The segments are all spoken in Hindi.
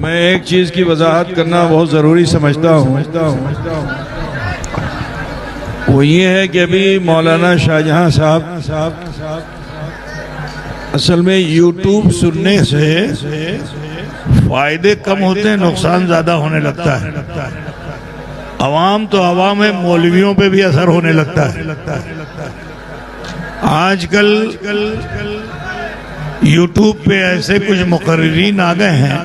मैं एक चीज़ की वजाहत करना बहुत ज़रूरी समझता हूँ। वो ये है कि अभी मौलाना शाहजहां साहब असल में यूट्यूब सुनने से फायदे कम होते हैं, नुकसान ज़्यादा होने लगता है। अवाम तो अवाम है, मौलवियों पे भी असर होने लगता है। आजकल यूट्यूब पे ऐसे कुछ मुकर्रिरीन आ गए हैं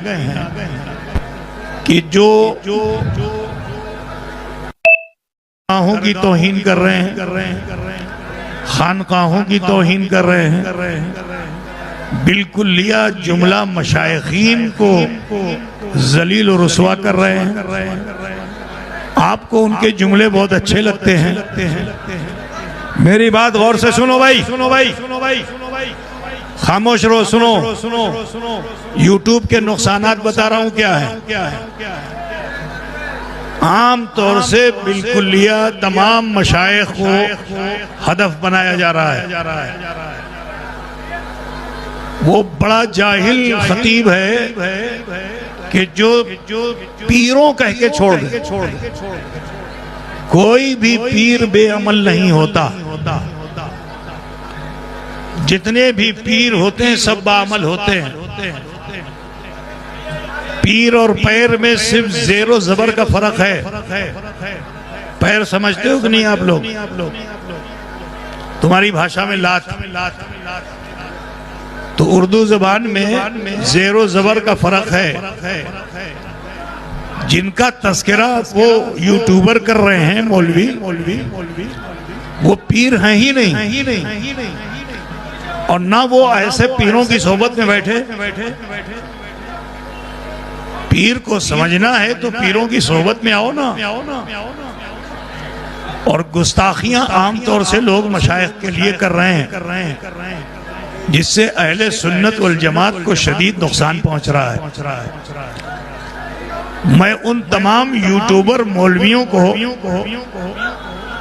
कि जो खानकाहों की तौहीन कर रहे हैं, खानकाहों की तौहीन कर रहे हैं, बिल्कुल लिया जुमला मशाइखीन को जलील और रुसवा कर रहे हैं। आपको उनके जुमले बहुत अच्छे लगते हैं। मेरी बात गौर से सुनो भाई, खामोश रहो, सुनो। यूट्यूब के नुकसानात बता रहा हूं क्या है। आम तौर से बिल्कुल लिया तमाम मशाइख को हदफ बनाया जा रहा है। वो बड़ा जाहिल खतीब है कि जो पीरों कह के छोड़ दे। कोई भी पीर बेअमल नहीं होता। जितने भी पीर होते हैं सब बाअमल होते हैं। पीर और पैर में सिर्फ ज़ेरो ज़बर का फर्क है। पैर समझते हो कि नहीं आप लोग? तुम्हारी भाषा में लात, तो उर्दू ज़बान में ज़ेरो ज़बर का फर्क है। जिनका तस्करा वो यूट्यूबर कर रहे हैं मौलवी, वो पीर हैं ही नहीं। और ना वो ऐसे पीरों की सोबत में बैठे। पीर को समझना है तो पीरों की सोबत में आओ ना। और गुस्ताखियां आमतौर से लोग मशाइख के लिए कर रहे हैं, जिससे अहले सुन्नत वल जमात को शदीद नुकसान पहुंच रहा है। मैं उन तमाम यूट्यूबर मौलवियों को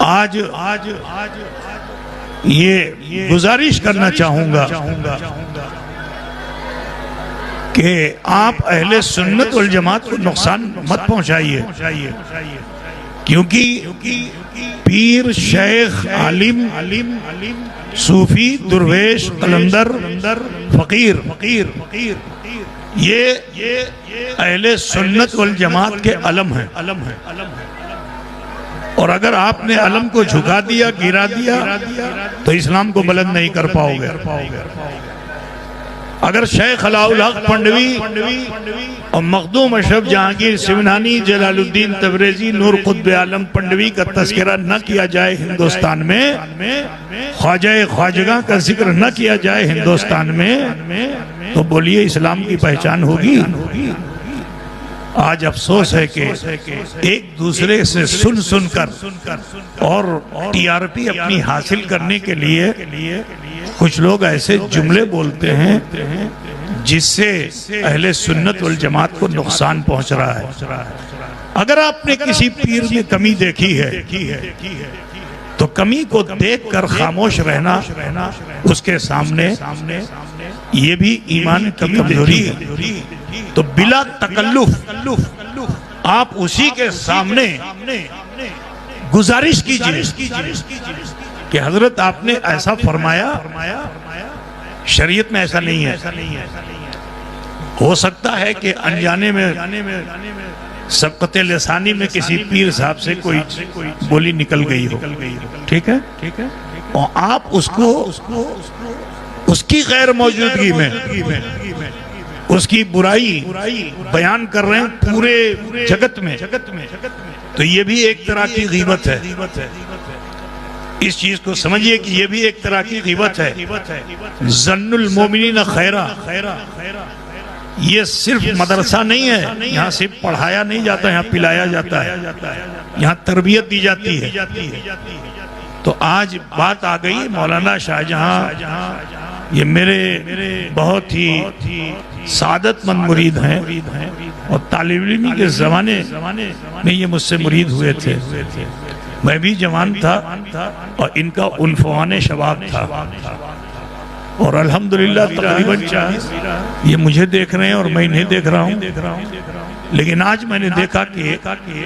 आज ये गुजारिश करना चाहूंगा कि आप अहले सुन्नत वल जमात को नुकसान मत पहुंचाइए, क्योंकि पीर, शेख, आलिम, सूफी, दुर्वेश, कलंदर, फकीर ये अहले सुन्नत वल जमात के अलम हैं। और अगर आपने अलम को झुका दिया, गिरा दिया, तो इस्लाम को बुलंद नहीं कर पाओगे। अगर शेख अलाउल हक पंडवी और मखदूम अशरफ जहांगीर सिमनानी, जलालुद्दीन तबरेजी, नूर कुतुब आलम पंडवी का तस्करा न किया जाए हिंदुस्तान में, ख्वाजगा का जिक्र न किया जाए हिंदुस्तान में, तो बोलिए इस्लाम की पहचान होगी? आज अफसोस है कि एक दूसरे से सुन कर और टीआरपी अपनी हासिल करने के लिए कुछ लोग ऐसे जुमले बोलते हैं जिससे अहले सुन्नत वल जमात को नुकसान पहुंच रहा है। अगर आपने किसी पीर में कमी देखी है तो कमी को देखकर खामोश रहना उसके सामने ये भी ईमान की कमजोरी है। तो बिला तकल्लुफ आप उसी के सामने गुजारिश कीजिए कि हजरत आपने ऐसा फरमाया, शरीयत में ऐसा नहीं है। हो सकता है कि अनजाने में सबकते लिसानी में किसी पीर साहब से कोई बोली निकल गई हो, ठीक है, और आप उसको उसकी गैर मौजूदगी में उसकी बुराई बयान कर रहे हैं पूरे जगत में, तो ये भी एक तरह की गीबत है। इस चीज को समझिए कि ये भी एक तरह की गीबत है। जन्नुल मोमिनीन खैरा, ये सिर्फ मदरसा नहीं है, यहाँ सिर्फ पढ़ाया नहीं जाता, यहाँ पिलाया जाता है, यहाँ तरबियत दी जाती है। तो आज बात आ गई मौलाना शाहजहां, ये मेरे बहुत ही सादतमंद मुरीद हैं और तालिब इल्मी के ज़माने में ये मुझसे मुरीद हुए थे। मैं भी जवान था और इनका उन्फवाने शबाब था। और अल्हम्दुलिल्लाह तकरीबन ये मुझे देख रहे हैं और मैं इन्हें देख रहा हूँ। लेकिन आज मैंने देखा कि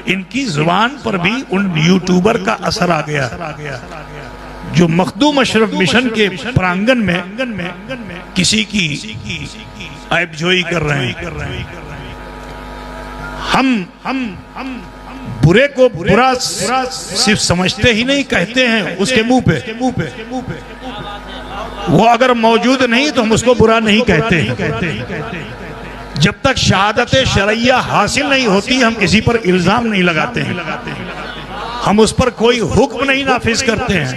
इनकी जुबान पर भी उन यूट्यूबर का असर आ गया जो मखदूम अशरफ मिशन के प्रांगण में किसी की ऐबजोई कर रहे हैं। हम बुरे को बुरा सिर्फ समझते ही नहीं, कहते हैं उसके मुंह पे। वो अगर मौजूद नहीं तो हम उसको बुरा नहीं कहते हैं। जब तक शहादत शरइया हासिल नहीं होती हम किसी पर इल्जाम नहीं लगाते हैं, हम उस पर कोई हुक्म नहीं नाफिज करते हैं।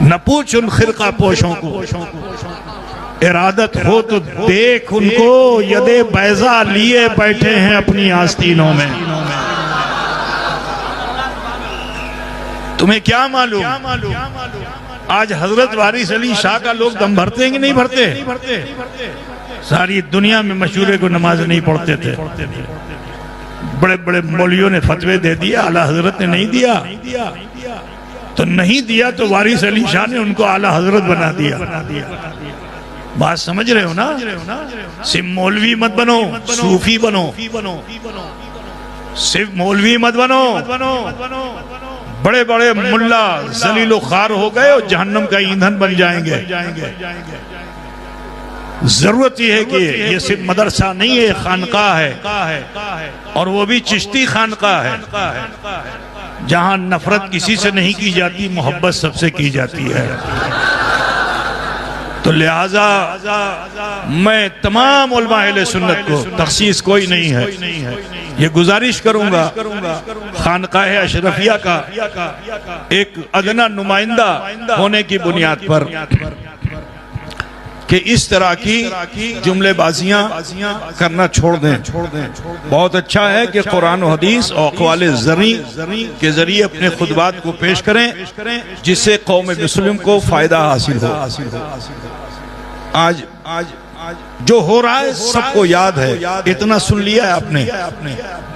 न पूछ उन खिरका पोशों को, इरादत हो तो देख उनको, यदे बैजा लिए बैठे हैं अपनी आस्तीनों में। तुम्हें क्या मालूम आज हजरत वारिस अली शाह का लोग दम भरते हैं कि नहीं भरते? सारी दुनिया में मशहूरे को नमाज नहीं पढ़ते थे, बड़े बड़े मौलियों ने फतवे दे दिए, आला हजरत ने नहीं दिया। तो नहीं दिया तो वारिस अली शाह ने उनको आला हजरत बना दिया। बात समझ रहे हो ना? सिर्फ मौलवी मत बनो, सूफी बनो। सिर्फ मौलवी मत बनो। बड़े बड़े मुल्ला जलीलो खार हो गए और जहन्नम का ईंधन बन जाएंगे। जरूरत यह है कि ये सिर्फ मदरसा नहीं है, खानकाह है, और वो भी चिश्ती खानकाह है, जहां नफरत किसी से नहीं की जाती, मोहब्बत सबसे की जाती है। तो लिहाजा मैं तमाम उलमा अहले सुन्नत को, तखसीस कोई नहीं है, ये गुजारिश करूंगा खानकाह अशरफिया का एक अदना नुमाइंदा होने की बुनियाद पर कि इस तरह की जुमलेबाजियां करना छोड़ दें। बहुत अच्छा है कि कुरान और हदीस और अक़वाल ज़री के जरिए अपने खुतबात को पेश करें, जिससे कौम मुस्लिम को फायदा हासिल हो। आज जो हो रहा है सबको याद है, इतना सुन लिया है आपने।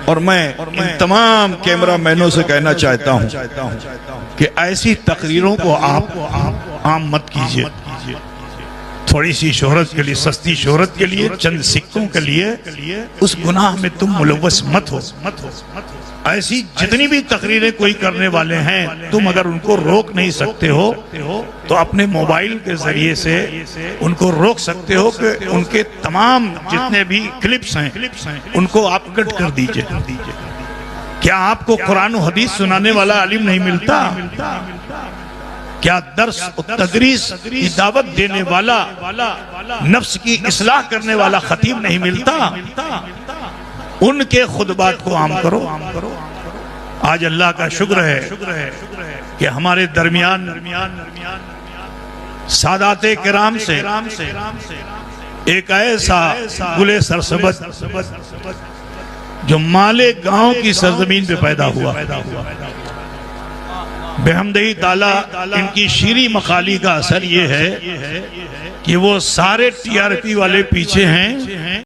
और मैं इन तमाम कैमरा मैनों से कहना चाहता हूं कि ऐसी तकरीरों को आप आम मत कीजिए। थोड़ी सी शोहरत के लिए, सस्ती शोहरत के लिए, चंद सिक्कों के लिए उस गुनाह में तुम मुलव्वस मत हो। ऐसी जितनी भी तकरीरें कोई करने वाले हैं, तुम अगर उनको रोक नहीं सकते हो तो अपने मोबाइल के जरिए से उनको रोक सकते हो कि उनके तमाम जितने भी क्लिप्स हैं उनको आप कट कर दीजिए। क्या आपको कुरान और हदीस सुनाने वाला आलिम नहीं मिलता? क्या दर्स तदरीस की दावत देने वाला, नफ्स की इस्लाह करने वाला खतीब नहीं मिलता? उनके खुतबात को आम करो। आज अल्लाह का शुक्र है कि हमारे दरमियान सादाते किराम से एक ऐसा गुले सरसबज जो माले गांव की सरजमीन पे पैदा हुआ, बेहमदही ताला इनकी शीरी मकाली का असर ये है कि वो सारे टीआरपी वाले पीछे हैं